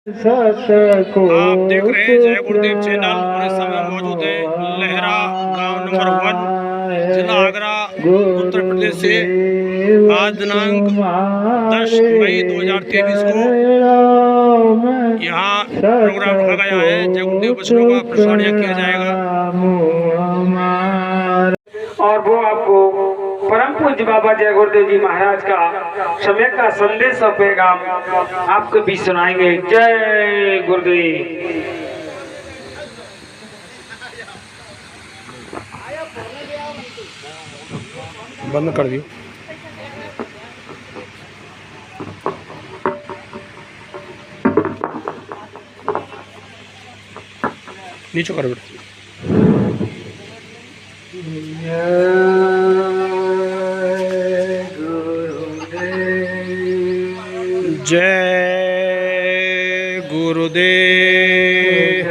आप देख रहे हैं जय गुरुदेव चैनल और इस समय मौजूद है लहरा गांव नंबर 1 जिला आगरा उत्तर प्रदेश से। आज दिनांक 10 मई 2023 को यहाँ प्रोग्राम रखा गया है। जय गुरुदेव बच्चों का प्रसाद यहाँ किया जाएगा और वो आपको परम पूज्य बाबा जय गुरुदेव जी महाराज का समय का संदेश और पैगाम आपको भी सुनाएंगे। जय गुरुदेव। बंद कर दियो। नीचे कर बेटा। जय गुरुदेव।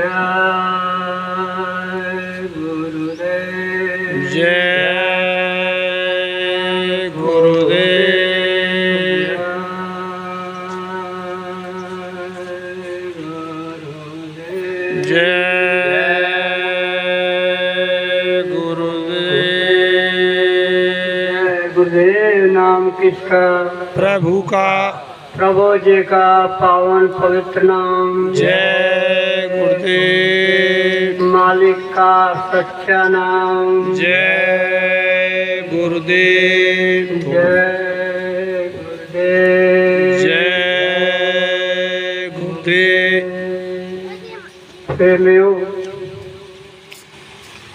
जय गुरुदेव। जय गुरुदेव। गुरुदेव नाम किसका? प्रभु का। प्रभु जी का पावन पवित्र नाम। जय गुरुदेव। मालिक का सच्चा नाम। जय गुरुदेव। जय गुरुदेव। जय गुरुदेव। प्रेमियों,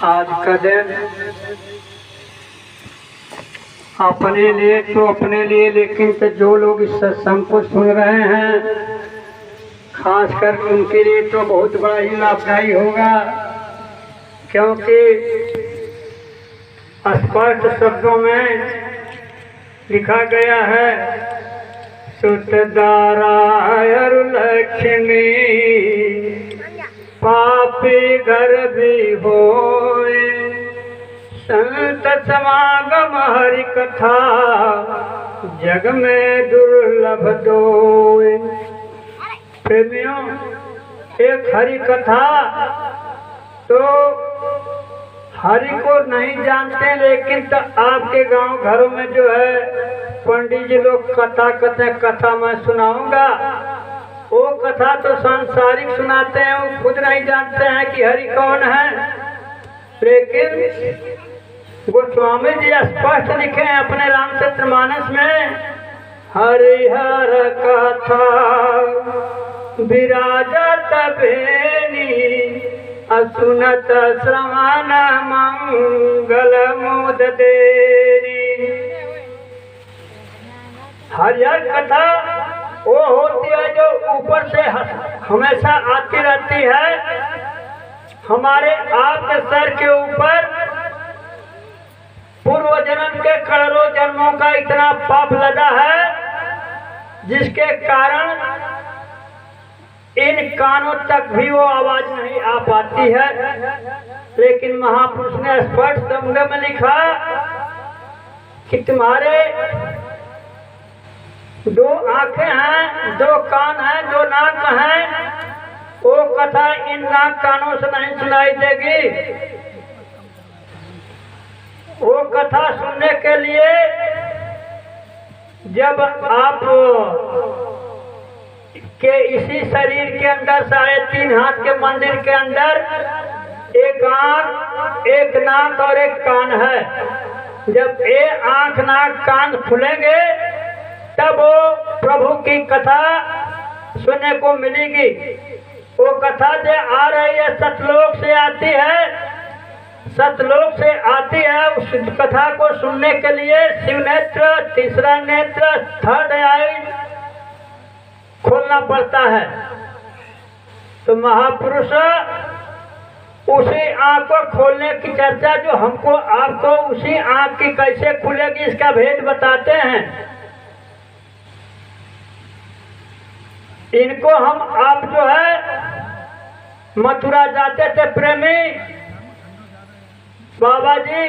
आज का दिन अपने लिए तो अपने लिए, लेकिन तो जो लोग इस सत्संग को सुन रहे हैं खास कर उनके लिए तो बहुत बड़ा ही लाभदायी होगा, क्योंकि स्पष्ट शब्दों में लिखा गया है सुतदारायर लक्ष्मी पापी घर भी होए संत समागम हरि कथा जग में दुर्लभ दोए। प्रेमियों, एक हरि कथा तो हरि को नहीं जानते, लेकिन तो आपके गांव घरों में जो है पंडित जी लोग कथा कहते हैं, कथा मैं सुनाऊंगा। वो कथा तो सांसारिक सुनाते हैं, वो खुद नहीं जानते हैं कि हरि कौन है। लेकिन गोस्वामी जी स्पष्ट लिखे हैं अपने रामचरितमानस में, हरिहर कथा विराजत बेनी असुनत श्रवण मंगल मुद देरी। हरिहर कथा वो होती है जो ऊपर से हमेशा आती रहती है हमारे आपके सर के ऊपर। पूर्व जन्म के करोड़ों जन्मों का इतना पाप लगा है जिसके कारण इन कानों तक भी वो आवाज नहीं आ पाती है। लेकिन महापुरुष ने स्पष्ट शब्दों में लिखा कि तुम्हारे दो आंखें हैं, दो कान हैं, दो नाक हैं, वो कथा इन नाक कानों से नहीं सुनाई देगी। वो कथा सुनने के लिए जब आप के इसी शरीर के अंदर 3.5 हाथ के मंदिर के अंदर एक आंख, एक नाक और एक कान है। जब ये आंख नाक कान खुलेंगे तब वो प्रभु की कथा सुनने को मिलेगी। वो कथा जो आ रही है सतलोक से आती है, सतलोक से आती है। उस कथा को सुनने के लिए शिव नेत्र, तीसरा नेत्र, थर्ड आई खोलना पड़ता है। तो महापुरुष उसी आंख को खोलने की चर्चा जो हमको आपको उसी आंख की कैसे खुलेगी इसका भेद बताते हैं। इनको हम आप जो है मथुरा जाते थे प्रेमी बाबा जी,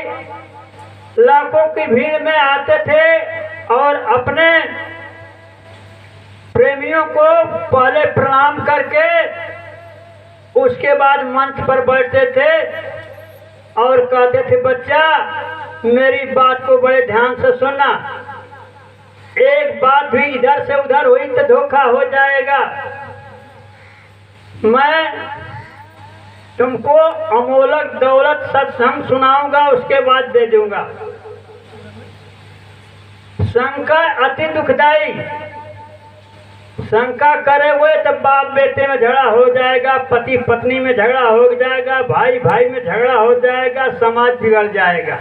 लाखों की भीड़ में आते थे और अपने प्रेमियों को पहले प्रणाम करके उसके बाद मंच पर बैठते थे और कहते थे, बच्चा मेरी बात को बड़े ध्यान से सुनना, एक बात भी इधर से उधर हुई तो धोखा हो जाएगा। मैं तुमको अमोलक दौलत सत्संग सुनाऊंगा, उसके बाद दे दूंगा। शंका अति दुखदाई, शंका करे हुए तो बाप बेटे में झगड़ा हो जाएगा, पति पत्नी में झगड़ा हो जाएगा, भाई भाई में झगड़ा हो जाएगा, समाज बिगड़ जाएगा।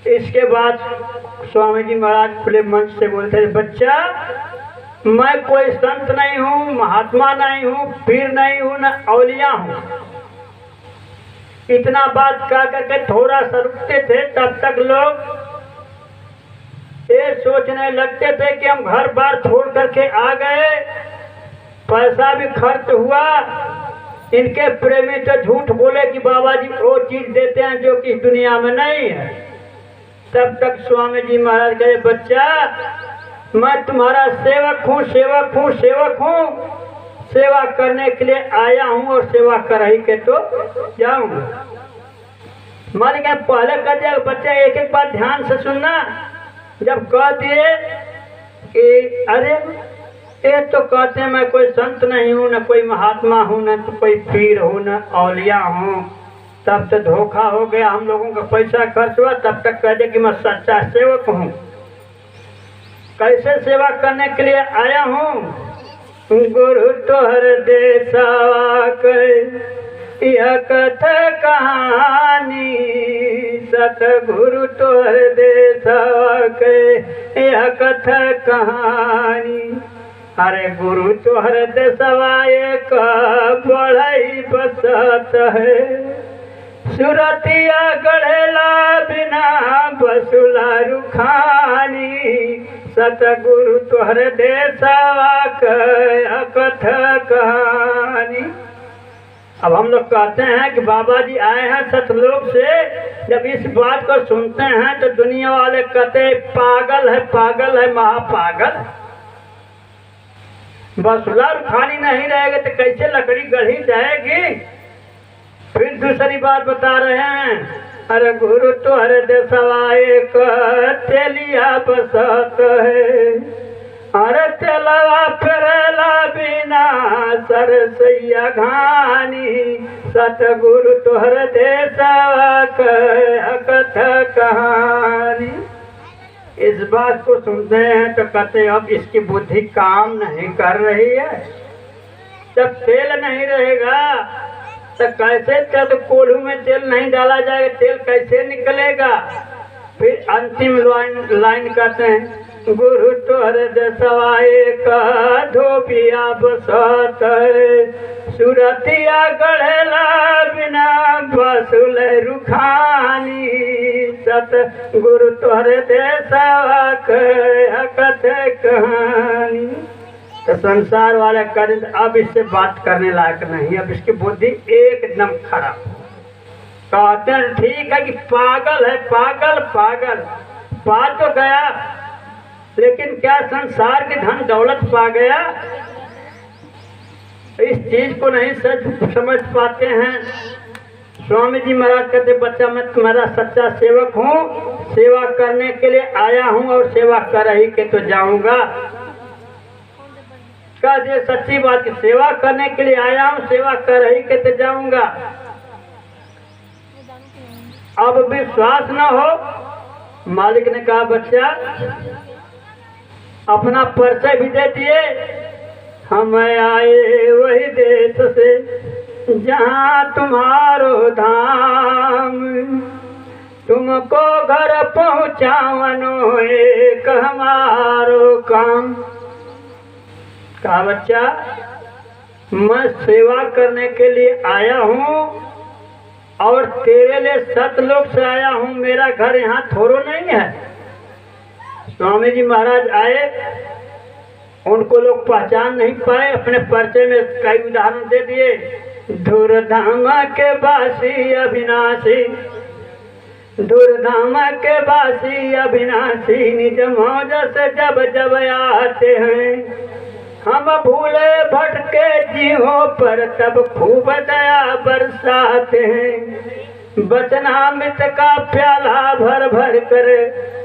इसके बाद स्वामी जी महाराज खुले मंच से बोलते थे, बच्चा मैं कोई संत नहीं हूँ, महात्मा नहीं हूँ, पीर नहीं हूँ, न औलिया हूँ। इतना बात कह करके थोड़ा सा रुकते थे, तब तक लोग ये सोचने लगते थे कि हम घर बार छोड़ करके आ गए, पैसा भी खर्च हुआ, इनके प्रेमी तो झूठ बोले कि बाबा जी वो चीज देते हैं जो कि दुनिया में नहीं है। तब तक स्वामी जी महाराज कहे, बच्चा मैं तुम्हारा सेवक हूँ, सेवक हूँ, सेवक हूँ, सेवा करने के लिए आया हूँ और सेवा कर ही के तो जाऊंगा। मान के पहले कर दिया, बच्चा एक एक बात ध्यान से सुनना। जब कह दिए कि अरे ये तो कहते हैं मैं कोई संत नहीं हूँ, न कोई महात्मा हूँ, न तो कोई पीर हूँ, न औलिया हूँ, तब तो धोखा हो गया, हम लोगों का पैसा खर्च हुआ। तब तक कह दे कि मैं सच्चा सेवक हूँ। कैसे सेवा करने के लिए आया हूँ? गुरु तोहर देशवा के यह कथा कहानी, सतगुरु तोहर देशवा के यह कथा कहानी। अरे गुरु तोहर देशवा एक बढ़ई बसत है, सुरतिया गढ़ेला बिना बसुला रुखानी, सतगुरु तोहर देशवा के कथा कहानी। अब हम लोग कहते हैं कि बाबा जी आए हैं सतलोक से, जब इस बात को सुनते हैं तो दुनिया वाले कहते हैं पागल है, महापागल। बसुला रुखानी नहीं रहेगा तो कैसे लकड़ी गढ़ी जाएगी? फिर दूसरी बात बता रहे हैं, अरे गुरु तोहर देशवा एक तेलिया बसत है, अरे तेलवा फिरला बिना सरसैया घानी, सतगुरु तोहर देशवा के कथा कहानी। इस बात को सुनते हैं तो कहते हैं अब इसकी बुद्धि काम नहीं कर रही है। जब तेल नहीं रहेगा तो कैसे, तो कोल्हू में तेल नहीं डाला जाएगा, तेल कैसे निकलेगा? फिर अंतिम लाइन कहते हैं, गुरु तोहर देशवा एक धोबिया बसत है, सुरतिया गढ़ेला बिना बसुल रुखानी, सत गुरु तोहर देशवा के कथा कहानी। तो संसार वाले कर अब इससे बात करने लायक नहीं, अब इसकी बुद्धि एकदम खराब। कहते हैं ठीक है कि पागल है, पागल पागल पा तो गया, लेकिन क्या संसार की धन दौलत पा गया? इस चीज को नहीं समझ पाते हैं। स्वामी जी महाराज कहते, बच्चा मैं तुम्हारा सच्चा सेवक हूँ, सेवा करने के लिए आया हूँ और सेवा कर ही के तो जाऊंगा। कह दिए सच्ची बात की, सेवा करने के लिए आया हूँ, सेवा कर ही के तो जाऊंगा। अब विश्वास न हो, मालिक ने कहा बच्चा अपना परिचय भी दे दिए, हम आए वही देश से जहाँ तुम्हारो धाम, तुमको घर पहुँचावनो एक हमारो काम। कहा बच्चा मैं सेवा करने के लिए आया हूँ और तेरे लिए सतलोक से आया हूँ, मेरा घर यहाँ थोड़ो नहीं है। स्वामी जी महाराज आए, उनको लोग पहचान नहीं पाए, अपने परिचय में कई उदाहरण दे दिए। धूरधाम के वासी अविनाशी, धूरधाम के वासी अविनाशी, निज मौज से जब जब आते हैं, हम भूले भटके जीवों पर तब खूब दया बरसाते हैं। वचनामृत का प्याला भर भर कर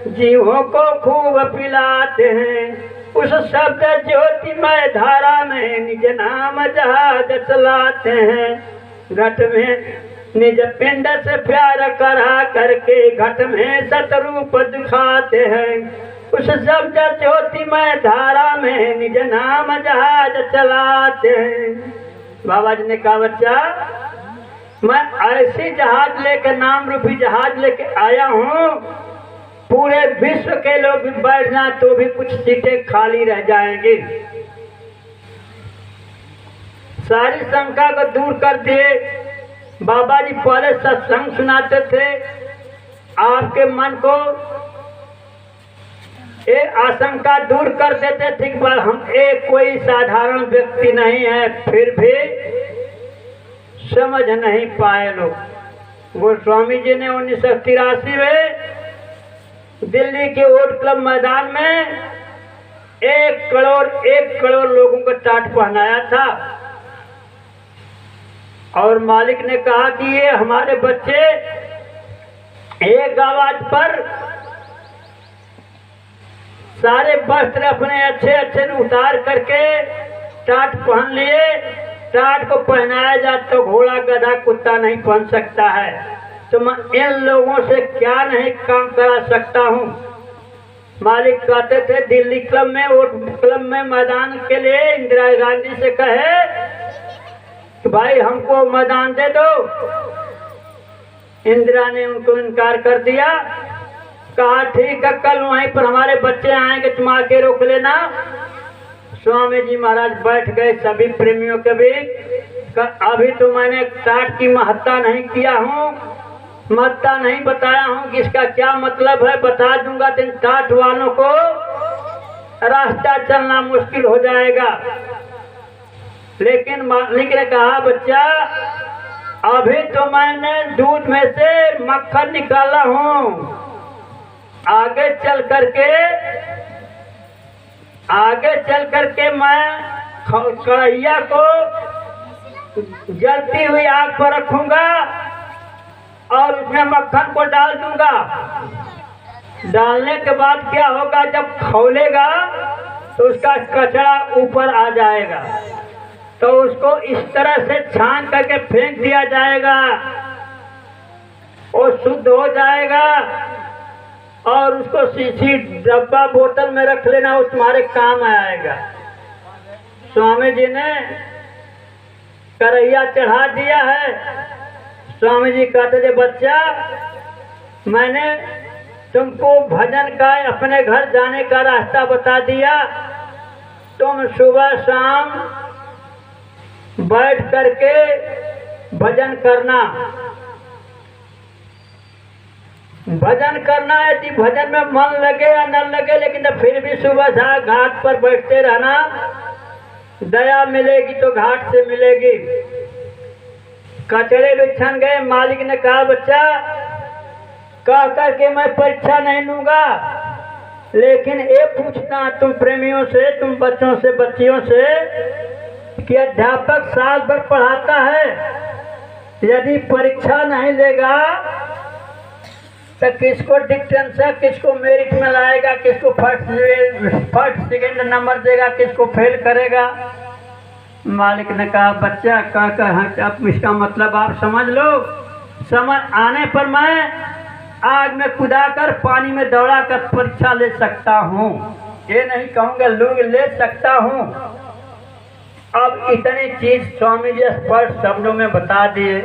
जीवों को खूब पिलाते हैं। उस शब्द ज्योतिमय धारा में निज नाम जहाज चलाते हैं। घट में निज पिंड से प्यार करा करके घट में सतरूप दिखाते हैं। उस शब्द ज्योतिमय धारा में निज नाम जहाज चलाते हैं। बाबा जी ने कहा, बच्चा मैं ऐसी जहाज लेकर, नाम रूपी जहाज लेके आया हूँ, पूरे विश्व के लोग भी बैठना तो भी कुछ सीटें खाली रह जाएंगी। सारी शंका को दूर कर दिए। बाबा जी पहले सत्संग सुनाते थे, आपके मन को एक आशंका दूर कर देते थे कि हम एक कोई साधारण व्यक्ति नहीं है, फिर भी समझ नहीं पाए लोग। वो स्वामी जी ने 1983 में दिल्ली के ओट क्लब मैदान में 1 करोड़ लोगों को टाट पहनाया था और मालिक ने कहा कि ये हमारे बच्चे एक आवाज पर सारे वस्त्र अपने अच्छे अच्छे उतार करके टाट पहन लिए। टाट को पहनाया जाए तो घोड़ा गधा कुत्ता नहीं पहन सकता है, तो मैं इन लोगों से क्या नहीं काम करा सकता हूँ। मालिक कहते थे दिल्ली क्लब में, वोट क्लब में मैदान के लिए इंदिरा गांधी से कहे कि भाई हमको मैदान दे दो। इंदिरा ने उनको इनकार कर दिया। कहा ठीक है, कल वहीं पर हमारे बच्चे आएंगे, तुम आके रोक लेना। स्वामी जी महाराज बैठ गए सभी प्रेमियों के बीच। अभी तो मैंने टाट की महत्ता नहीं किया हूँ, महत्ता नहीं बताया हूँ कि इसका क्या मतलब है। बता दूंगा तो टाट वालों को रास्ता चलना मुश्किल हो जाएगा। लेकिन मालिक ने कहा, बच्चा अभी तो मैंने दूध में से मक्खन निकाला हूँ, आगे चल करके मैं कढ़ैया को जलती हुई आग पर रखूंगा और उसमें मक्खन को डाल दूंगा। डालने के बाद क्या होगा, जब खौलेगा तो उसका कचरा ऊपर आ जाएगा, तो उसको इस तरह से छान करके फेंक दिया जाएगा, वो शुद्ध हो जाएगा और उसको शीशी डब्बा बोतल में रख लेना, वो तुम्हारे काम आएगा। स्वामी जी ने कढ़ैया चढ़ा दिया है। स्वामी जी कहते थे, बच्चा मैंने तुमको भजन का, अपने घर जाने का रास्ता बता दिया, तुम सुबह शाम बैठ करके भजन करना। भजन करना है कि भजन में मन लगे या न लगे, लेकिन फिर भी सुबह शाम घाट पर बैठते रहना। दया मिलेगी तो घाट से मिलेगी। कचड़े बिछन गए। मालिक ने कहा, बच्चा कह करके मैं परीक्षा नहीं लूंगा, लेकिन ये पूछना तुम प्रेमियों से, तुम बच्चों से, बच्चियों से कि अध्यापक साल भर पढ़ाता है, यदि परीक्षा नहीं लेगा तो किसको डिस्टेंशन, किसको मेरिट में लाएगा, किसको फर्स्ट सेकंड नंबर देगा, किसको फेल करेगा। मालिक ने कहा, बच्चा अब इसका मतलब आप समझ लो। समझ आने पर मैं आग में कूदा कर, पानी में दौड़ा कर परीक्षा ले सकता हूँ, ये नहीं कहूँगा लोग ले सकता हूँ। अब इतनी चीज स्वामी जी स्पष्ट शब्दों में बता दिए।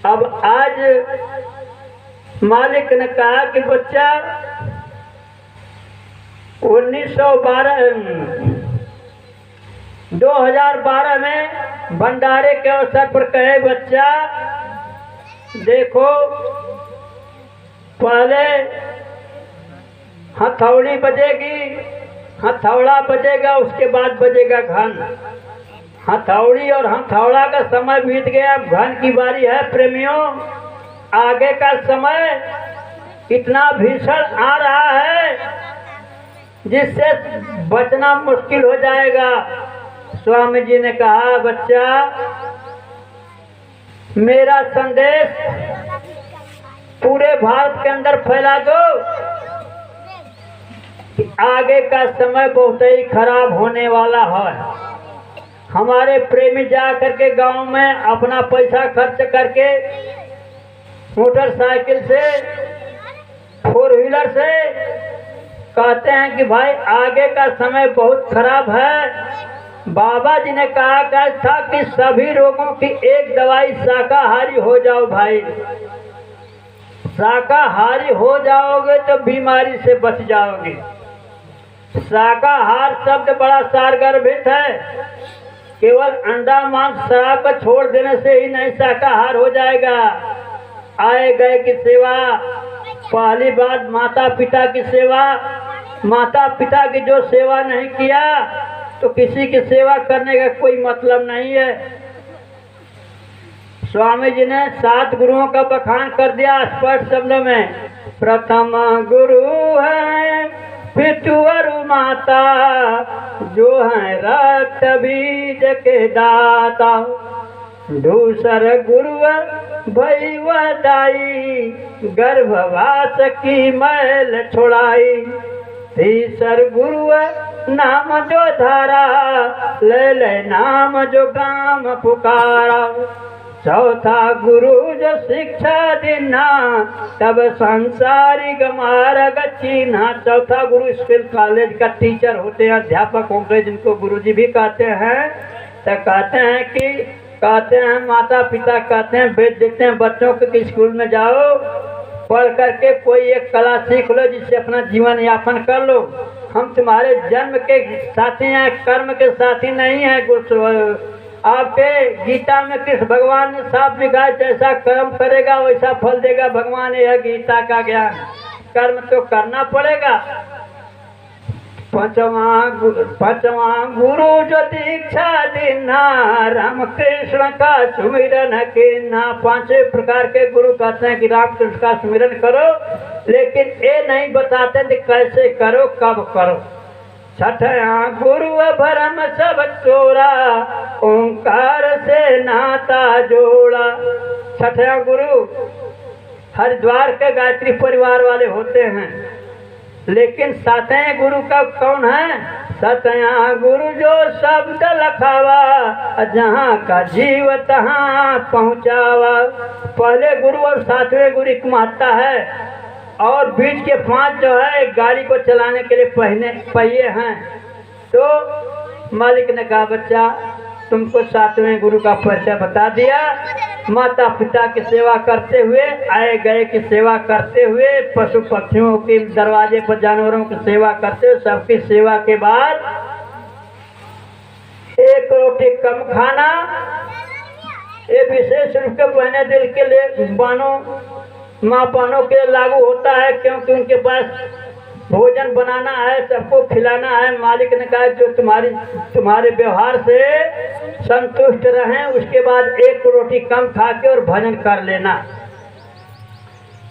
अब आज मालिक ने कहा कि बच्चा 2012 में भंडारे के अवसर पर कहे, बच्चा देखो पहले हथौड़ी बजेगी, हथौड़ा बजेगा, उसके बाद बजेगा घन। हथौड़ी और हथौड़ा का समय बीत गया, अब घन की बारी है। प्रेमियों, आगे का समय इतना भीषण आ रहा है जिससे बचना मुश्किल हो जाएगा। स्वामी जी ने कहा, बच्चा मेरा संदेश पूरे भारत के अंदर फैला दो कि आगे का समय बहुत ही खराब होने वाला है। हमारे प्रेमी जा करके गांव में अपना पैसा खर्च करके मोटरसाइकिल से, 4 व्हीलर से कहते हैं कि भाई आगे का समय बहुत खराब है। बाबा जी ने कहा था कि सभी रोगों की एक दवाई शाकाहारी हो जाओ भाई। शाकाहारी हो जाओगे तो बीमारी से बच जाओगे। शाकाहार शब्द बड़ा सारगर्भित है। केवल अंडा मांस शराब को छोड़ देने से ही नहीं शाकाहार हो जाएगा। आए गए की सेवा, पहली बात माता पिता की सेवा। माता पिता की जो सेवा नहीं किया तो किसी की सेवा करने का कोई मतलब नहीं है। स्वामी जी ने 7 गुरुओं का बखान कर दिया स्पष्ट शब्दों में। प्रथम गुरु है पितुअरु माता, जो है रक्त बीज के दाता। दूसर गुरु भैवदाई, गर्भवास की मैल छुड़ाई। तीसर गुरु नाम जो धारा, ले नाम जो गाम पुकारा। चौथा गुरु जो शिक्षा देना, तब संसारिक मार्ग चीन्हा। चौथा गुरु स्कूल कॉलेज का टीचर होते हैं, अध्यापक होते, जिनको गुरुजी भी कहते हैं। तो कहते हैं माता पिता कहते हैं, भेज देते हैं बच्चों को कि स्कूल में जाओ, पढ़ करके कोई एक कला सीख लो जिससे अपना जीवन यापन कर लो। हम तुम्हारे जन्म के साथी हैं, कर्म के साथी नहीं हैं। आपके गीता में कृष्ण भगवान ने साफ लिखा है, जैसा कर्म करेगा वैसा फल देगा भगवान। यह गीता का ज्ञान। कर्म तो करना पड़ेगा। पांचवा गुरु जो दीक्षा देना, राम कृष्ण का सुमिरन करना। 5 प्रकार के गुरु कहते हैं कि राम कृष्ण का सुमिरन करो, लेकिन ये नहीं बताते कि कैसे करो, कब करो। छठा गुरु भरम सब तोड़ा, ओंकार से नाता जोड़ा। छठा गुरु हरिद्वार के गायत्री परिवार वाले होते हैं, लेकिन 7वें गुरु का कौन है? 7वां गुरु जो शब्द लखावा, जहाँ का जीव तहाँ पहुँचावा। पहले गुरु और 7वें गुरु की महत्ता है। और बीच के 5 जो है गाड़ी को चलाने के लिए पहिए हैं। तो मालिक ने कहा, बच्चा तुमको 7वें गुरु का परिचय बता दिया। माता पिता की सेवा करते हुए, आए गए की सेवा करते हुए, पशु पक्षियों के दरवाजे पर जानवरों की सेवा करते हुए, सबकी सेवा के बाद 1 रोटी कम खाना। ये विशेष रूप के बहने दिल के लिए माँ बहनों के लागू होता है, क्योंकि उनके पास भोजन बनाना है, सबको खिलाना है। मालिक ने कहा जो तुम्हारे व्यवहार से संतुष्ट रहें, उसके बाद 1 रोटी कम खा के और भजन कर लेना।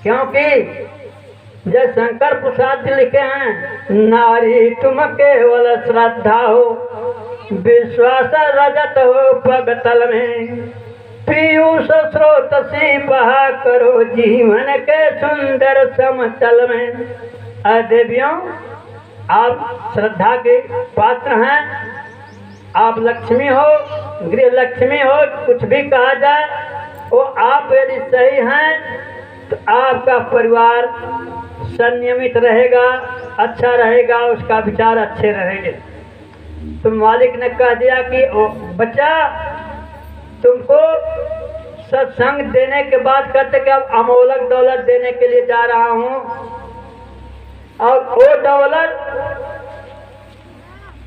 क्योंकि जब शंकर प्रसाद जी लिखे हैं, नारी तुम केवल श्रद्धा हो, विश्वास रजत हो पगतल में। पीयूष स्रोत सी बहा करो, जीवन के सुंदर समतल में। देवियों, आप श्रद्धा के पात्र हैं। आप लक्ष्मी हो, गृह लक्ष्मी हो, कुछ भी कहा जाए वो आप यदि सही हैं तो आपका परिवार संयमित रहेगा, अच्छा रहेगा, उसका विचार अच्छे रहेंगे। तो मालिक ने कह दिया कि ओ बच्चा, तुमको सत्संग देने के बाद कहते कि अब अमोलक दौलत देने के लिए जा रहा हूँ। और वो दौलत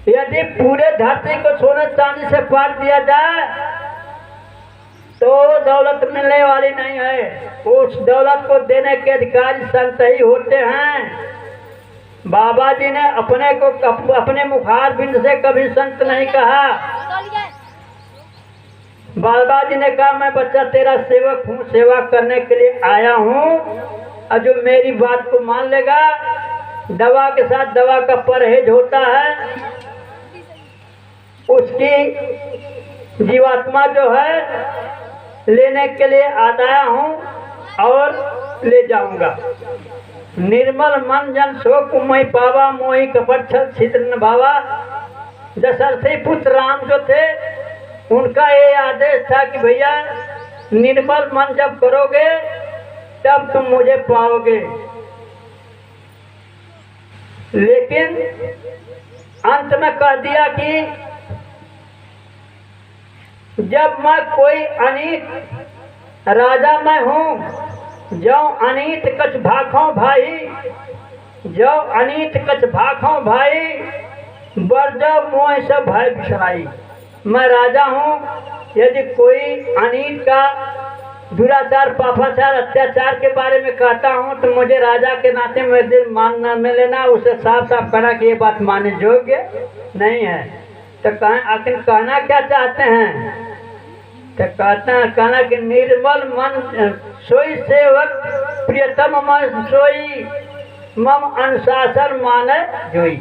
यदि पूरे धरती को सोने चांदी से पाट दिया जाए तो दौलत मिलने वाली नहीं है। उस दौलत को देने के अधिकारी संत ही होते हैं। बाबा जी ने अपने मुखार बिंद से कभी संत नहीं कहा। बाबा जी ने कहा, मैं बच्चा तेरा सेवक हूँ, सेवा करने के लिए आया हूँ, और जो मेरी बात को मान लेगा दवा के साथ दवा का परहेज होता है, उसकी जीवात्मा जो है लेने के लिए आया हूँ और ले जाऊंगा। निर्मल मन जन शोक मोहि पावा, मोहि कपट छल छिद्र न भावा। दशरथी पुत्र राम जो थे, उनका ये आदेश था कि भैया निर्मल मन जब करोगे तब तुम मुझे पाओगे। लेकिन अंत में कह दिया कि जब मैं कोई अनीत राजा मैं हूँ, जो अनीत कछ भाखों भाई, जो अनीत कछ भाखों भाई, बरजो मोह सब भय बिसराई। मैं राजा हूँ, यदि कोई अनीत का दुराचार पापाचार अत्याचार के बारे में कहता हूँ तो मुझे राजा के नाते मुझे मानना में लेना, उसे साफ साफ कहना कि ये बात मानने योग्य नहीं है। तो आखिर कहना क्या चाहते हैं? तो कहना कि निर्मल मन सोई सेवक, प्रियतम मन सोई, मम अनुशासन माने जोई।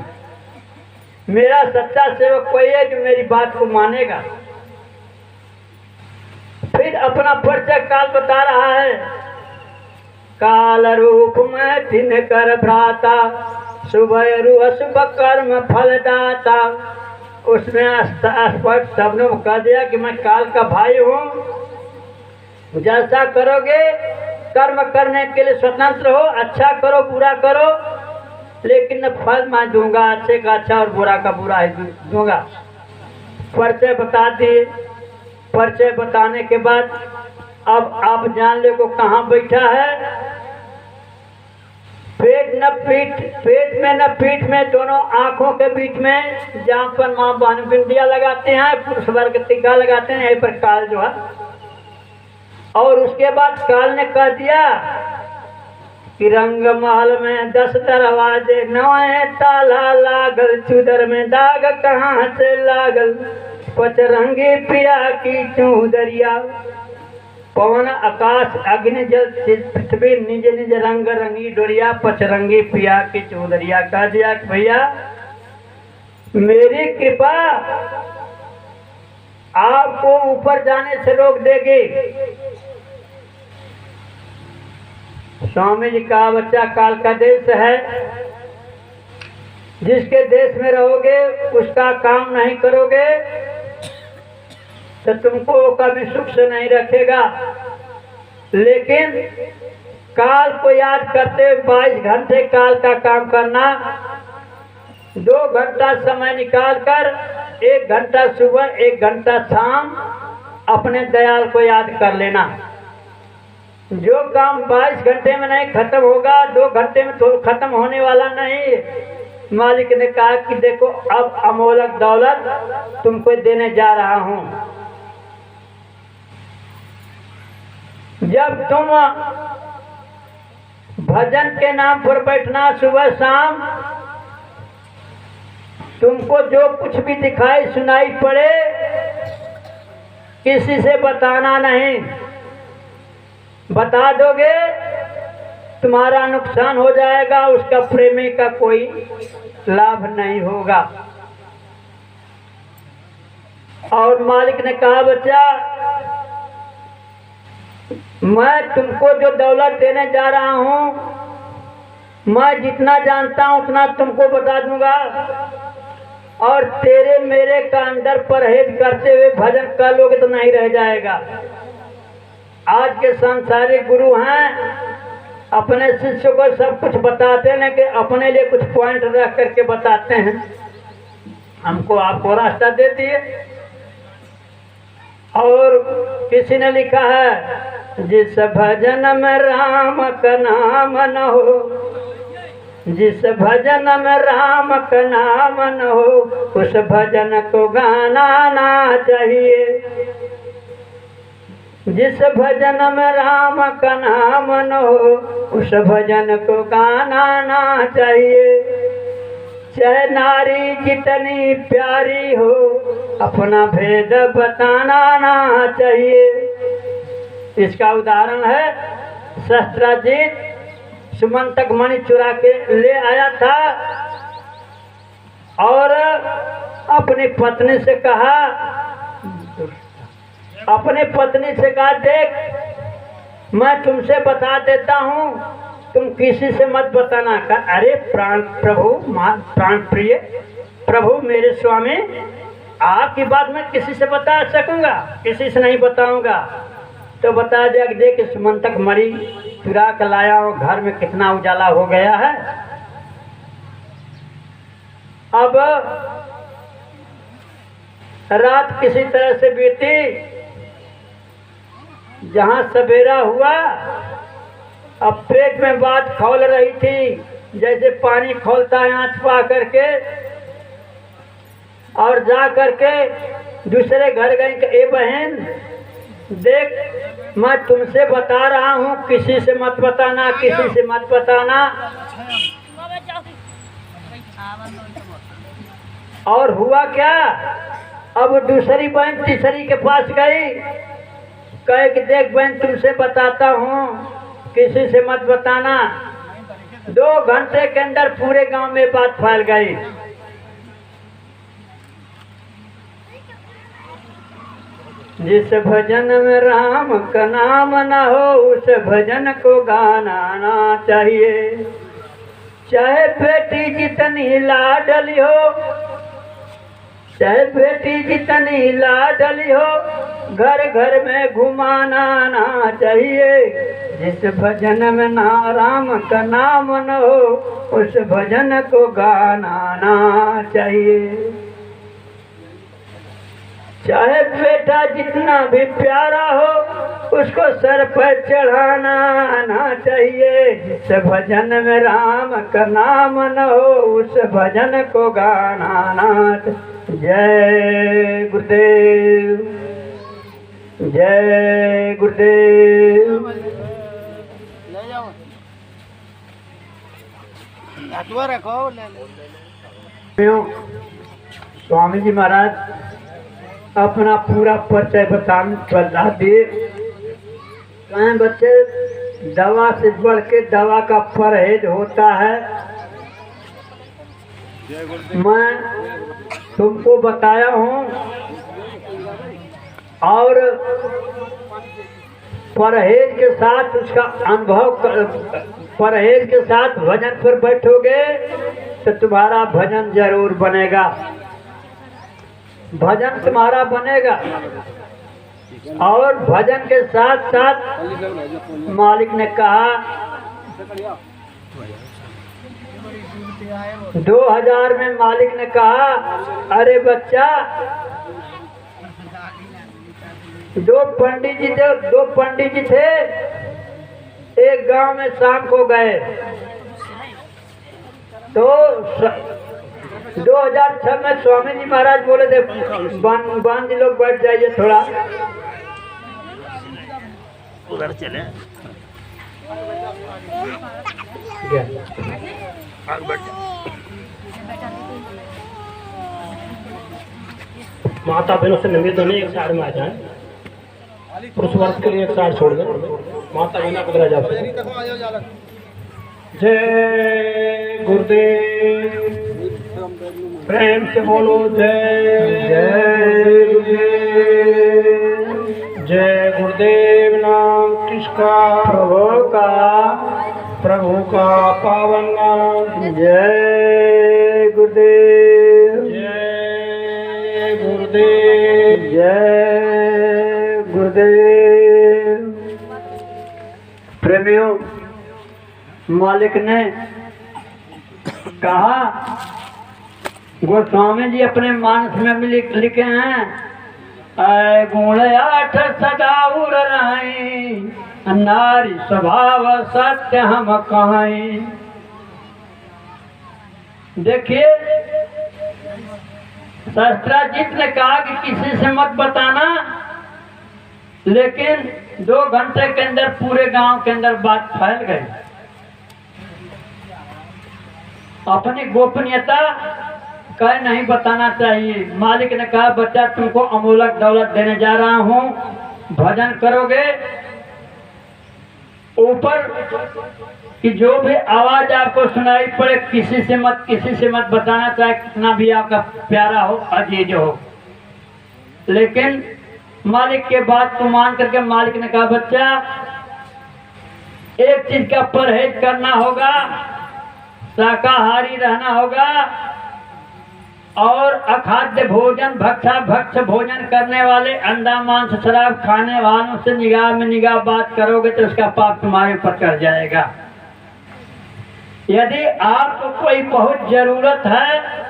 मेरा सच्चा सेवक कोई है जो मेरी बात को मानेगा। फिर अपना परिचय काल बता रहा है। काल रूप में तिन कर भ्राता, सुबह रु अशुभ कर्म फल दाता। उसमें स्पष्ट शब्दों में कह दिया कि मैं काल का भाई हूँ। जैसा करोगे कर्म करने के लिए स्वतंत्र हो, अच्छा करो बुरा करो, लेकिन फल मैं दूंगा, अच्छे का अच्छा और बुरा का बुरा ही दूंगा। परिचय बता दिए। परिचय बताने के बाद अब आप जान ले को कहाँ बैठा है। पेट में न पीठ में, दोनों आंखों के बीच में, जहाँ पर माँ बहन बिंदिया लगाते हैं, पुरुष वर्ग टीका लगाते हैं, यहीं पर काल जो है। और उसके बाद काल ने कह दिया कि रंग महल में 10 दरवाजे, 9 ताला लागल, चूदर में दाग कहाँ से लागल, पचरंगी पिया की चूदरिया। पवन आकाश अग्नि जल पृथ्वी निज निज रंग रंगी डोरिया, पचरंगी पिया की चौधरिया। कह दिया कि भैया मेरी कृपा आपको ऊपर जाने से रोक देगी। स्वामी जी का बच्चा काल का देश है, जिसके देश में रहोगे उसका काम नहीं करोगे तो तुमको कभी सुख से नहीं रखेगा। लेकिन काल को याद करते 22 घंटे काल का काम करना, 2 घंटा समय निकालकर 1 घंटा सुबह 1 घंटा शाम अपने दयाल को याद कर लेना। जो काम 22 घंटे में नहीं खत्म होगा, 2 घंटे में तो खत्म होने वाला नहीं। मालिक ने कहा कि देखो अब अमोलक दौलत तुमको देने जा रहा हूँ। जब तुम भजन के नाम पर बैठना सुबह शाम, तुमको जो कुछ भी दिखाई सुनाई पड़े किसी से बताना नहीं। बता दोगे तुम्हारा नुकसान हो जाएगा, उसका प्रेमी का कोई लाभ नहीं होगा। और मालिक ने कहा बच्चा मैं तुमको जो दौलत देने जा रहा हूँ, मैं जितना जानता हूँ उतना तुमको बता दूंगा। और तेरे मेरे का अंदर परहेज करते हुए भजन कर लोगे तो नहीं रह जाएगा। आज के सांसारिक गुरु हैं, अपने शिष्य को सब कुछ बताते हैं कि अपने लिए कुछ पॉइंट रख करके बताते हैं। हमको आपको रास्ता दे दिए। और किसी ने लिखा है जिस भजन में राम का नाम न हो, जिस भजन में राम का नाम न हो, उस भजन को गाना ना चाहिए। जिस भजन में राम का नाम न हो, उस भजन को गाना ना चाहिए। चाहे नारी जितनी प्यारी हो, अपना भेद बताना ना चाहिए। इसका उदाहरण है शस्त्राजीत सुमंतक मणि चुरा के ले आया था और अपनी पत्नी से कहा, देख मैं तुमसे बता देता हूँ, तुम किसी से मत बताना। अरे प्राण प्रिय प्रभु, मेरे स्वामी, आपकी बात मैं किसी से बता सकूंगा? किसी से नहीं बताऊंगा। तो बता दिया कि देख सुमंतक मणि चुरा कर लाया और घर में कितना उजाला हो गया है। अब रात किसी तरह से बीती, जहां सवेरा हुआ, अब पेट में बात खौल रही थी, जैसे पानी खौलता है आँच पा करके, और जा करके दूसरे घर गई कि ए बहन देख मैं तुमसे बता रहा हूँ, किसी से मत बताना, किसी से मत बताना। और हुआ क्या, अब दूसरी बहन तीसरी के पास गई, कहे कि देख बहन तुमसे बताता हूँ, किसी से मत बताना। 2 घंटे के अंदर पूरे गांव में बात फैल गई। जिस भजन में राम का नाम न हो, उस भजन को गाना ना चाहिए। चाहे बेटी जितनी लाडली हो, चाहे बेटी जितनी लाडली हो, घर घर में घुमाना ना चाहिए। जिस भजन में ना राम का नाम न हो, उस भजन को गाना ना चाहिए। चाहे बेटा जितना भी प्यारा हो, उसको सर पर चढ़ाना ना चाहिए। जिस भजन में राम का नाम न हो, उस भजन को गाना ना। जय गुरुदेव, जय गुरुदेव। स्वामी जी महाराज अपना पूरा परिचय बता दिए। कहें बच्चे, दवा से बढ़ के दवा का परहेज होता है। मैं तुमको बताया हूँ, और परहेज के साथ उसका अनुभव, परहेज के साथ भजन पर बैठोगे तो तुम्हारा भजन जरूर बनेगा, भजन तुम्हारा बनेगा। और भजन के साथ साथ मालिक ने कहा 2000 में मालिक ने कहा, अरे बच्चा, 2 पंडित जी थे, एक गांव में शाम को गए। तो 2006 में स्वामी जी महाराज बोले थे, बांध लोग बैठ जाइए थोड़ा, उधर चले माता बहनों से निवेदन है, एक साइड में आ जाए, पुरुष वर्ग के लिए एक साइड छोड़ दें, माता बहना पकड़ा जा सकते। जय गुरुदेव, प्रेम से बोलो जय गुरुदेव। जय गुरुदेव नाम किसका? प्रभु का पावन नाम। जय गुरुदेव, जय गुरुदेव, जय गुरुदेव। प्रेमियों, मालिक ने कहा, गोस्वामी जी अपने मानस में लिखे हैं, गुण 8 सदा उर रहे, नारी स्वभाव सत्य हम कहें। देखिए, शास्त्राजीत ने कहा कि किसी से मत बताना, लेकिन 2 घंटे के अंदर पूरे गांव के अंदर बात फैल गई। अपनी गोपनीयता कह नहीं बताना चाहिए। मालिक ने कहा, बच्चा तुमको अमूलक दौलत देने जा रहा हूँ, भजन करोगे ऊपर कि जो भी आवाज आपको सुनाई पड़े किसी से मत बताना, चाहे कितना भी आपका प्यारा हो, अजीज हो। लेकिन मालिक के बात को मान करके मालिक ने कहा बच्चा एक चीज का परहेज करना होगा, शाकाहारी रहना होगा और अखाद्य भोजन भक्ष भोजन करने वाले, अंडा मांस शराब खाने वालों से निगाह में निगाह बात करोगे तो उसका पाप तुम्हारे ऊपर चढ़ जाएगा। यदि आपको कोई बहुत जरूरत है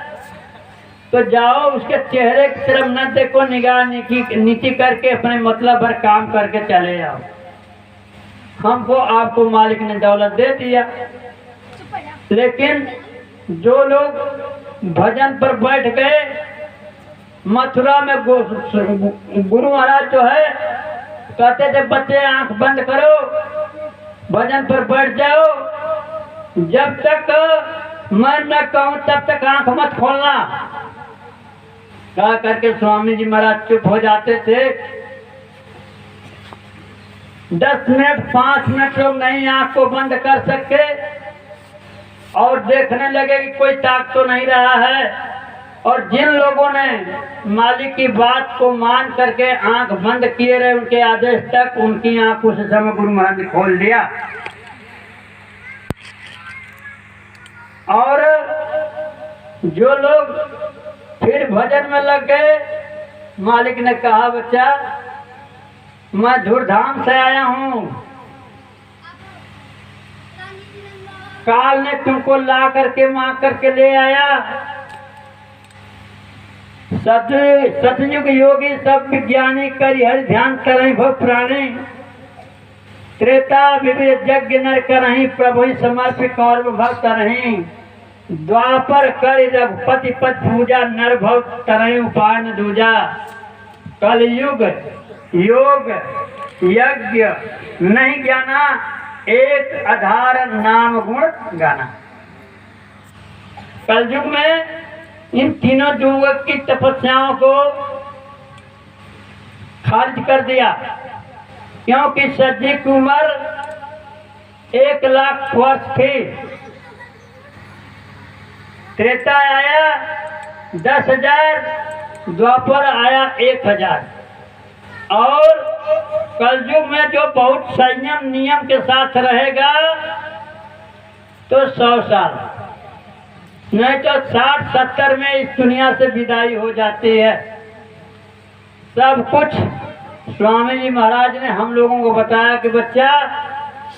तो जाओ, उसके चेहरे की तरफ न देखो, निगाह नीति करके अपने मतलब भर काम करके चले जाओ। हमको आपको मालिक ने दौलत दे दिया, लेकिन जो लोग भजन पर बैठ गए, मथुरा में गुरु महाराज जो है कहते थे बच्चे आंख बंद करो, भजन पर बैठ जाओ, जब तक मैं न कहूं तब तक आंख मत खोलना। कहा करके स्वामी जी महाराज चुप हो जाते थे। 10 मिनट 5 मिनट लोग नहीं आंख को बंद कर सकते और देखने लगे कि कोई ताक तो नहीं रहा है। और जिन लोगों ने मालिक की बात को मान करके आंख बंद किए रहे उनके आदेश तक, उनकी आंख उस समय गुरु महाराज ने खोल दिया। और जो लोग फिर भजन में लग गए, मालिक ने कहा बच्चा मैं धूमधाम से आया हूँ, काल ने तुमको ला करके मांग करके ले आया। सतयुग योगी सब विज्ञानी करी हरि ध्यान करहीं भव प्राणी, त्रेता विवेक यज्ञ नर करहीं प्रभु समर्पित कौरव भक्त रहीं, द्वापर कर रघुपति पद पूजा नर भव तरई उपाय न दूजा, कलयुग योग यज्ञ नहीं ज्ञाना, एक आधार नाम गुण गाना। कलयुग में इन तीनों युवक की तपस्याओं को खारिज कर दिया, क्योंकि सज्जी की उम्र 1 लाख वर्ष थी। त्रेता आया 10,000, द्वापर आया 1,000 और कलयुग में जो बहुत संयम नियम के साथ रहेगा तो 100 साल, नहीं तो 60-70 में इस दुनिया से विदाई हो जाती है। सब कुछ स्वामी जी महाराज ने हम लोगों को बताया कि बच्चा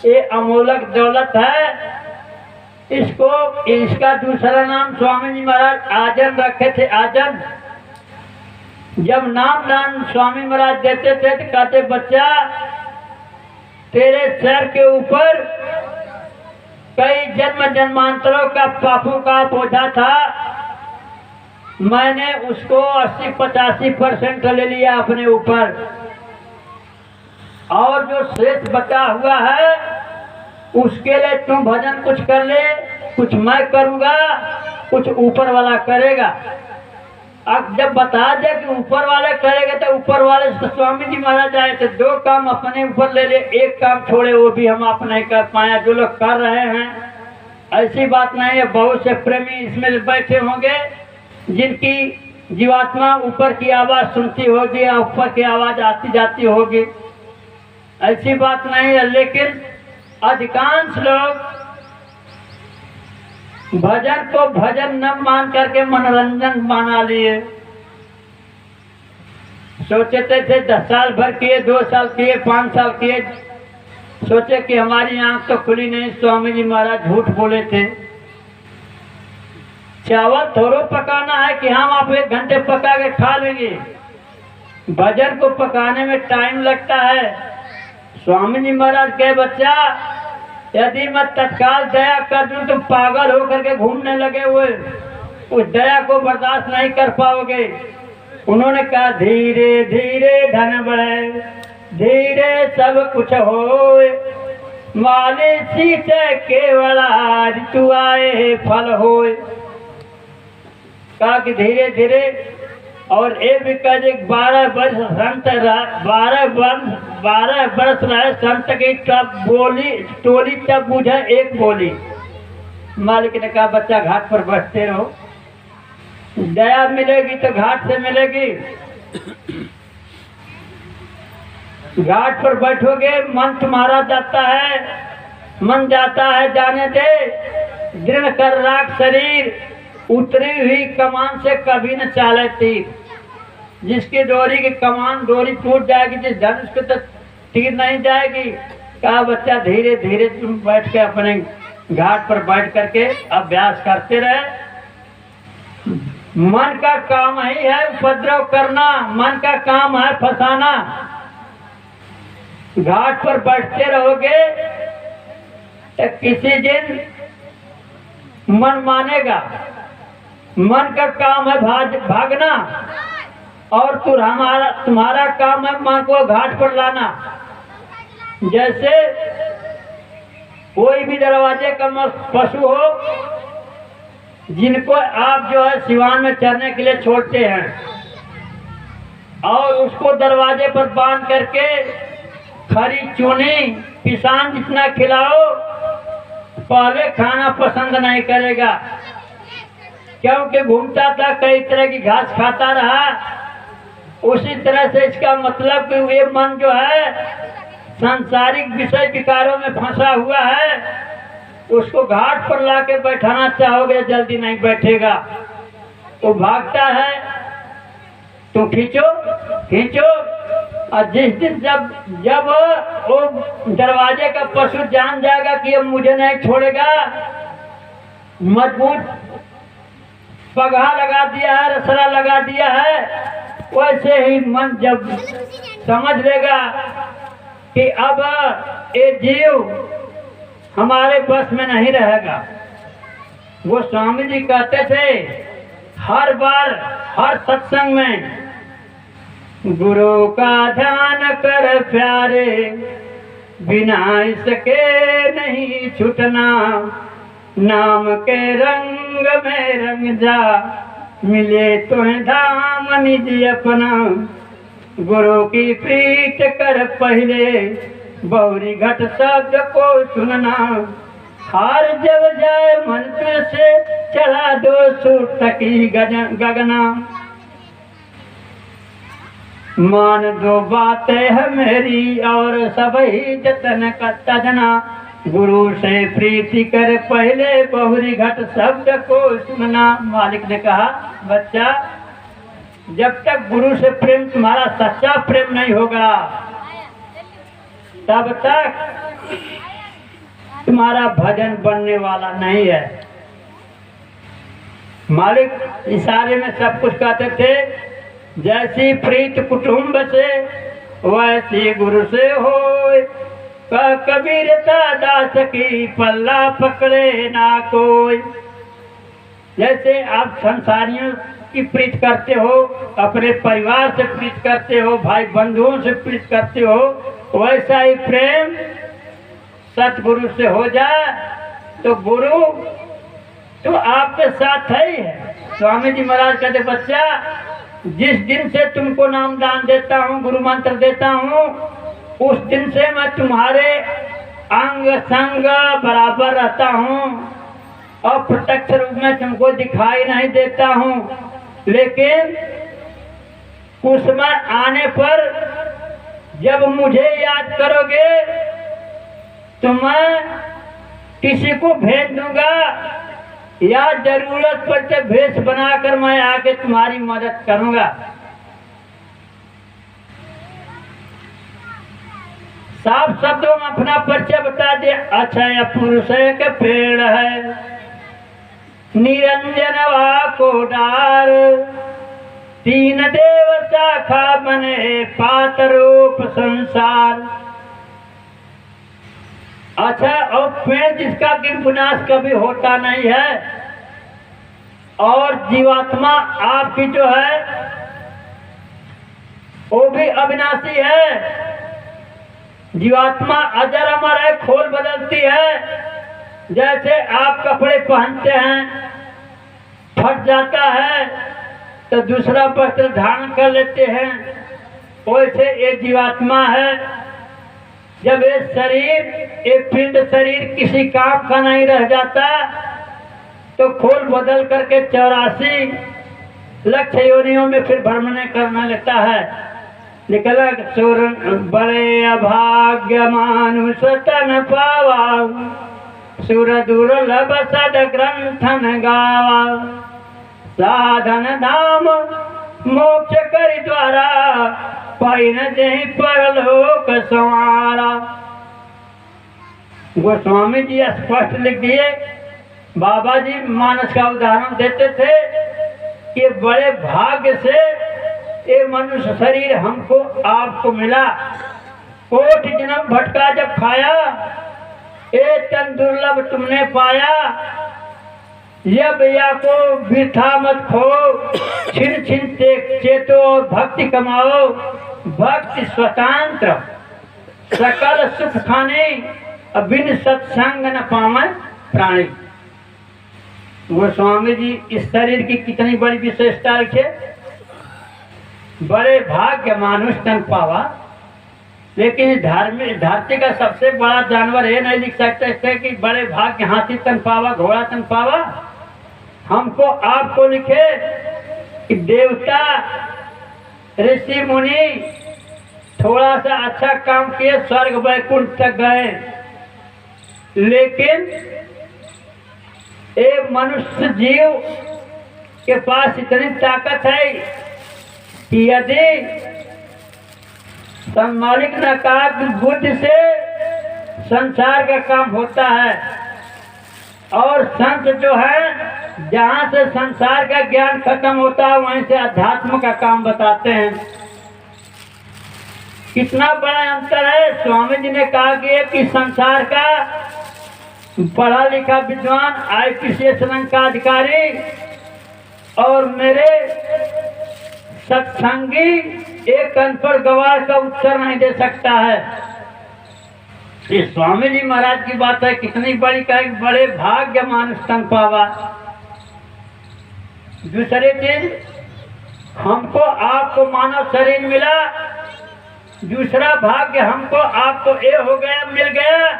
ये अमोलक दौलत है, इसका दूसरा नाम स्वामी जी महाराज आजन रखे थे। आजन जब नाम दान स्वामी महाराज देते थे तो कहते बच्चा तेरे सर के ऊपर कई जन्म जन्मांतरों का पापों का बोझा था, मैंने उसको 80-85% ले लिया अपने ऊपर, और जो शेष बचा हुआ है उसके लिए तुम भजन कुछ कर ले, कुछ मैं करूँगा, कुछ ऊपर वाला करेगा। अब जब बता दे कि ऊपर वाले करेंगे तो ऊपर वाले से स्वामी जी महाराज आए थे, 2 काम अपने ऊपर ले ले, 1 काम छोड़े, वो भी हम आप नहीं कर पाए। जो लोग कर रहे हैं ऐसी बात नहीं है, बहुत से प्रेमी इसमें बैठे होंगे जिनकी जीवात्मा ऊपर की आवाज़ सुनती होगी या ऊपर की आवाज़ आती जाती होगी, ऐसी बात नहीं है। लेकिन अधिकांश लोग भजन को भजन न मान करके मनोरंजन बना लिए। सोचते थे 10 साल भर किए, 2 साल किए, 5 साल किए, सोचे कि हमारी आंख तो खुली नहीं, स्वामी जी महाराज झूठ बोले थे। चावल थोड़ा पकाना है कि हम आप 1 घंटे पका के खा लेंगे, भजन को पकाने में टाइम लगता है। स्वामी जी महाराज कहे बच्चा यदि मैं तत्काल दया कर दूं तो पागल होकर के घूमने लगे हुए, उस दया को बर्दाश्त नहीं कर पाओगे। उन्होंने कहा धीरे धीरे धन बढ़े, धीरे सब कुछ होए, माले सींचे केवल आज तू आए फल होए। कहा कि धीरे धीरे और ये भी कह दे 12 वर्ष संत 12 वर्ष रहे संत की तब बोली टोली तब बुझे एक बोली। मालिक ने कहा बच्चा घाट पर बैठते रहो, दया मिलेगी तो घाट से मिलेगी। घाट पर बैठोगे मन तुम्हारा जाता है, मन जाता है जाने दे। दृढ़ कर राख शरीर, उतरी हुई कमान से कभी न चाले तीर। जिसकी डोरी की कमान डोरी टूट जाएगी, जिस धनुष को तो तीर नहीं जाएगी। कहा बच्चा धीरे धीरे तुम बैठ के अपने घाट पर बैठ करके अभ्यास करते रहे। मन का काम ही है उपद्रव करना, मन का काम है फंसाना। घाट पर बैठते रहोगे तो किसी दिन मन मानेगा। मन का काम है भागना और तुम्हारा काम है मन को घाट पर लाना। जैसे कोई भी दरवाजे का पशु हो जिनको आप जो है सिवान में चरने के लिए छोड़ते हैं और उसको दरवाजे पर बांध करके खरी चूनी किसान जितना खिलाओ पहले खाना पसंद नहीं करेगा, क्योंकि घूमता था कई तरह की घास खाता रहा। उसी तरह से इसका मतलब कि ये मन जो है सांसारिक विषय विकारों में फंसा हुआ है, उसको घाट पर लाके बैठाना चाहोगे जल्दी नहीं बैठेगा, वो भागता है। तो खींचो खींचो, और जिस दिन जब वो दरवाजे का पशु जान जाएगा कि अब मुझे नहीं छोड़ेगा, मजबूत पगहा लगा दिया है, रसरा लगा दिया है, वैसे ही मन जब समझ लेगा कि अब ये जीव हमारे बस में नहीं रहेगा। वो स्वामी जी कहते थे हर बार हर सत्संग में, गुरु का ध्यान कर प्यारे, बिना इसके नहीं छूटना, नाम के रंग में रंग जा, मिले तुम्हें धाम निज अपना। गुरु की प्रीत कर पहले, बौरी घट शब्द को सुनना, हार जब जाए मन से चढ़ा दो सुर तकी गगना। मान दो बातें है मेरी और सभी जतन का तजना, गुरु से प्रीति कर पहले बहुरी घट शब्द को सुनना। मालिक ने कहा बच्चा जब तक गुरु से प्रेम तुम्हारा सच्चा प्रेम नहीं होगा तब तक तुम्हारा भजन बनने वाला नहीं है। मालिक इशारे में सब कुछ कहते थे, जैसी प्रीत कुटुंब से वैसी गुरु से होए, कबीरता दास की पल्ला पकड़े ना कोई। जैसे आप संसारियों की प्रीत करते हो, अपने परिवार से प्रीत करते हो, भाई बंधुओं से प्रीत करते हो, वैसा ही प्रेम सतगुरु से हो जाए तो गुरु तो आपके साथ ही है। स्वामी जी महाराज कहते बच्चा जिस दिन से तुमको नाम दान देता हूँ, गुरु मंत्र देता हूँ, उस दिन से मैं तुम्हारे अंग संग बराबर रहता हूँ और प्रत्यक्ष रूप में तुमको दिखाई नहीं देता हूँ, लेकिन उस समय आने पर जब मुझे याद करोगे तो मैं किसी को भेज दूंगा या जरूरत पड़ते भेष बनाकर मैं आके तुम्हारी मदद करूंगा। साफ शब्दों में अपना परिचय बता दे। अच्छा यह पुरुष के पेड़ है, निरंजन को डार, तीन देव शाखा बने पात रूप संसार। अच्छा और पेड़ जिसका कि विनाश कभी होता नहीं है, और जीवात्मा आपकी जो है वो भी अविनाशी है। जीवात्मा अजर अमर है, खोल बदलती है। जैसे आप कपड़े पहनते हैं, फट जाता है, तो दूसरा वस्त्र धारण कर लेते हैं। वैसे ये जीवात्मा है, जब ये शरीर, ये पिंड शरीर किसी काम का नहीं रह जाता तो खोल बदल करके 84 लक्ष्य योनियों में फिर भ्रमण करना लेता है। निकला सुर बड़े अभाग्य मानुष तन पावा, सुर दुर्लभ सद ग्रंथन गावा, साधन धाम मोक्ष कर द्वारा, पाई न जही परलोक संवारा। गोस्वामी जी स्पष्ट लिख दिए। बाबा जी मानस का उदाहरण देते थे कि बड़े भाग्य से ये मनुष्य शरीर हमको आपको मिला। कोटि जन्म भटका जब खाया, ये तन दुर्लभ तुमने पाया। यब या को वृथा मत खो, छिन छिन चेतो भक्ति कमाओ। भक्ति स्वतंत्र सकल सुख खाने, बिन सत्संग न पावे प्राणी। गोस्वामी जी इस शरीर की कितनी बड़ी विशेषता लिखे। बड़े भाग्य मानुष तन पावा, लेकिन धार्मिक धरती का सबसे बड़ा जानवर ये नहीं लिख सकते थे कि बड़े भाग्य हाथी तन पावा, घोड़ा तन पावा। हमको आपको लिखे कि देवता ऋषि मुनि थोड़ा सा अच्छा काम किए, स्वर्ग वैकुंठ तक गए, लेकिन एक मनुष्य जीव के पास इतनी ताकत है कि यदि मालिक ने कहा कि बुद्धि से संसार का काम होता है, और संत जो है जहाँ से संसार का ज्ञान खत्म होता है वहीं से अध्यात्म का काम बताते हैं। कितना बड़ा अंतर है। स्वामी जी ने कहा कि संसार का पढ़ा लिखा विद्वान IPS रंग का अधिकारी और मेरे सत्संगी एक अनपढ़ गवार का उत्तर नहीं दे सकता है। ये स्वामी जी महाराज की बात है। कितनी बड़ी कहे, बड़े भाग्य मानुष तन पावा। दूसरी चीज, हमको आपको मानव शरीर मिला। दूसरा भाग्य हमको आपको ये हो गया, मिल गया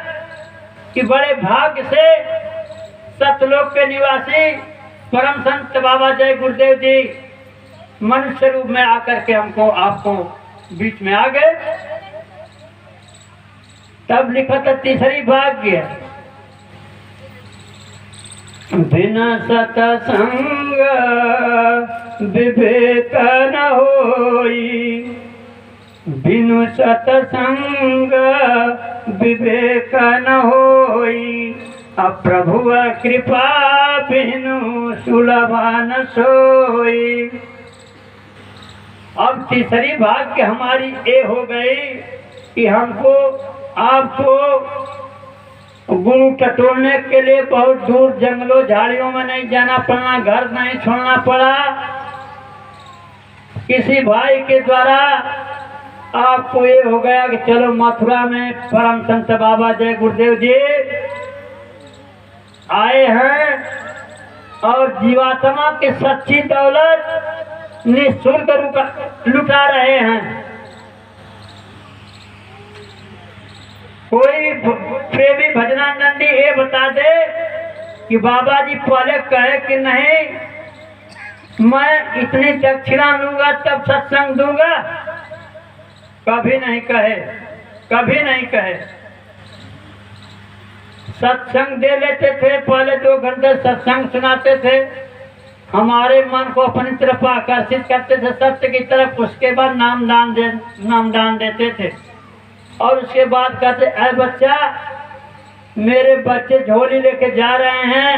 कि बड़े भाग्य से सतलोक के निवासी परम संत बाबा जय गुरुदेव जी मनुष्य रूप में आकर के हमको आपको बीच में आ गए। तब लिखा था तीसरी भाग्य, बिना सतसंग विवेक न होई, बिनु सतसंग विवेक न होई, अप्रभु कृपा बिनु सुलभ न सोई। अब तीसरी भाग्य हमारी ये हो गई कि हमको आपको गुरु टटोलने के लिए बहुत दूर जंगलों झाड़ियों में नहीं जाना पड़ा, घर नहीं छोड़ना पड़ा। किसी भाई के द्वारा आपको ये हो गया कि चलो मथुरा में परम संत बाबा जय गुरुदेव जी आए हैं और जीवात्मा की सच्ची दौलत निःशुल्क लुटा रहे हैं। कोई प्रेमी भजनानंदी ये बता दे कि बाबा जी पहले कहे कि नहीं मैं इतनी दक्षिणा लूंगा तब सत्संग दूंगा, कभी नहीं कहे, कभी नहीं कहे। सत्संग दे लेते थे, पहले 2 घंटे सत्संग सुनाते थे, हमारे मन को अपनी तरफ आकर्षित करते थे सत्य की तरफ। उसके बाद नामदान देते थे और उसके बाद कहते ऐ बच्चा, मेरे बच्चे झोली लेके जा रहे हैं,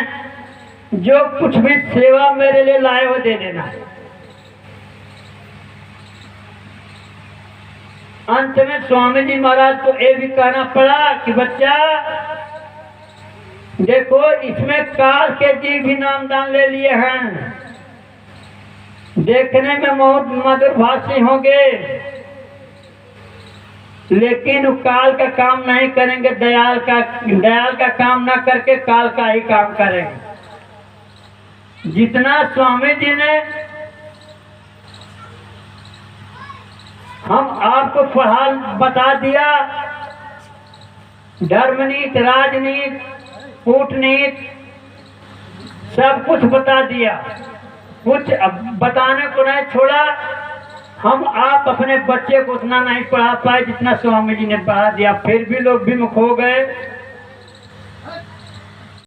जो कुछ भी सेवा मेरे लिए लाए हो दे देना। अंत में स्वामी जी महाराज को ये भी कहना पड़ा कि बच्चा देखो, इसमें काल के जी भी नामदान ले लिए हैं, देखने में बहुत मधुरभाषी होंगे, लेकिन काल का काम नहीं करेंगे, दयाल का काम ना करके काल का ही काम करेंगे। जितना स्वामी जी ने हम आपको पढ़ा बता दिया, धर्मनीति, राजनीति, कूटनीति सब कुछ बता दिया, कुछ अब बताने को नहीं छोड़ा। हम आप अपने बच्चे को उतना नहीं पढ़ा पाए जितना स्वामी जी ने पढ़ा दिया, फिर भी लोग विमुख हो गए।